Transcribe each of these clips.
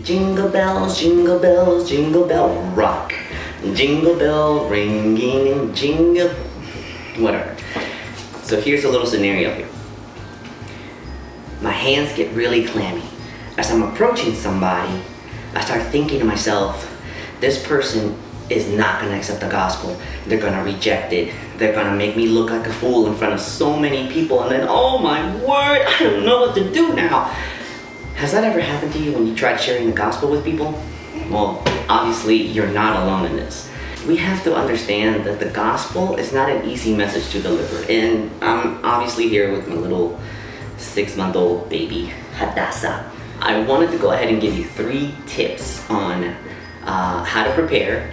jingle bell rock. Jingle bell ringing and jingle, whatever. So here's a little scenario here. My hands get really clammy. As I'm approaching somebody, I start thinking to myself, this person is not gonna accept the gospel. They're gonna reject it. They're gonna make me look like a fool in front of so many people, and then, oh my word, I don't know what to do now. Has that ever happened to you when you tried sharing the gospel with people? Well, obviously you're not alone in this. We have to understand that the gospel is not an easy message to deliver, and I'm obviously here with my little 6-month-old baby, Hadassah. I wanted to go ahead and give you 3 tips on how to prepare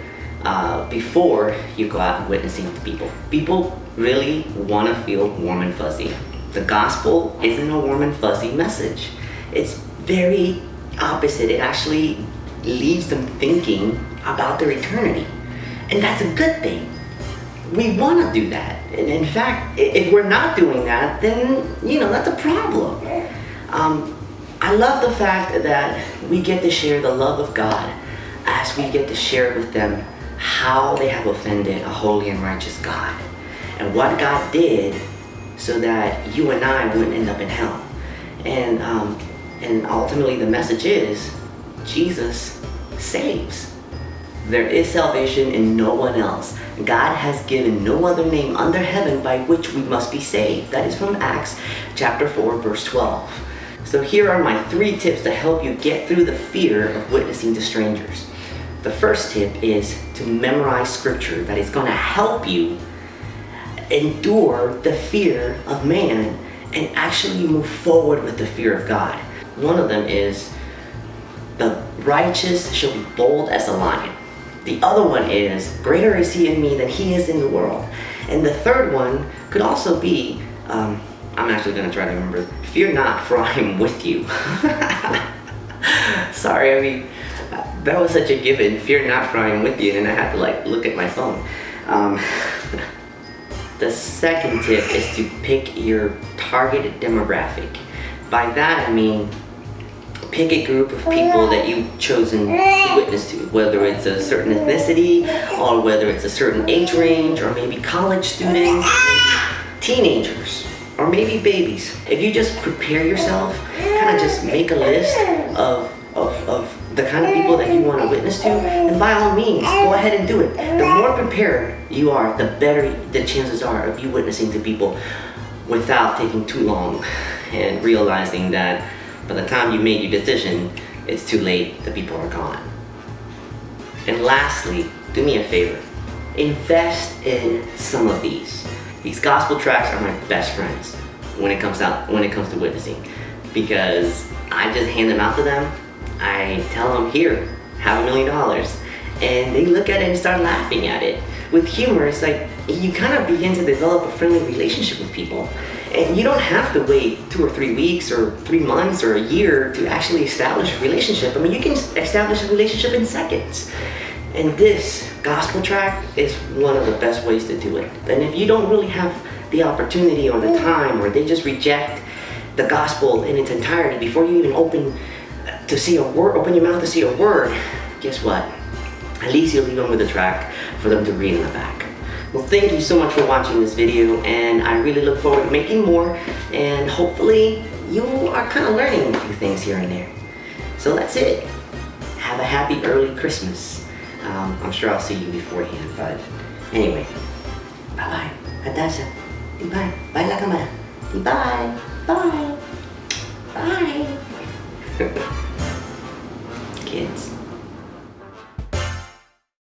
before you go out witnessing to people. People really want to feel warm and fuzzy. The gospel isn't a warm and fuzzy message. It's very opposite. It actually leaves them thinking about their eternity. And that's a good thing. We want to do that. And in fact, if we're not doing that, then, that's a problem. I love the fact that we get to share the love of God as we get to share with them how they have offended a holy and righteous God and what God did so that you and I wouldn't end up in hell. And ultimately the message is Jesus saves. There is salvation in no one else. God has given no other name under heaven by which we must be saved. That is from Acts chapter 4, verse 12. So here are my 3 tips to help you get through the fear of witnessing to strangers. The first tip is to memorize scripture that is going to help you endure the fear of man and actually move forward with the fear of God. One of them is, the righteous shall be bold as a lion. The other one is, greater is he in me than he is in the world. And the third one could also be, I'm actually going to try to remember, fear not, for I am with you. Sorry, that was such a given, fear not, for I am with you, and I had to look at my phone. The second tip is to pick your targeted demographic. By that I mean, pick a group of people that you've chosen to witness to, whether it's a certain ethnicity, or whether it's a certain age range, or maybe college students, or maybe teenagers, or maybe babies. If you just prepare yourself, kind of just make a list of the kind of people that you want to witness to, and by all means, go ahead and do it. The more prepared you are, the better the chances are of you witnessing to people without taking too long and realizing that by the time you made your decision, it's too late, the people are gone. And lastly, do me a favor. Invest in some of these. These gospel tracts are my best friends when it comes to witnessing, because I just hand them out to them. I tell them, here, have $1 million. And they look at it and start laughing at it. With humor, it's like you kind of begin to develop a friendly relationship with people. And you don't have to wait 2 or 3 weeks or 3 months or a year to actually establish a relationship. I mean, you can establish a relationship in seconds. And this gospel tract is one of the best ways to do it. And if you don't really have the opportunity or the time, or they just reject the gospel in its entirety before you even open your mouth to see a word, guess what? At least you'll leave them with a tract for them to read in the back. Well, thank you so much for watching this video, and I really look forward to making more, and hopefully you are kind of learning a few things here and there. So that's it. Have a happy early Christmas. I'm sure I'll see you beforehand, but anyway, bye-bye. Hadassah. Bye. Bye la cámara. Bye. Bye. Bye. Kids.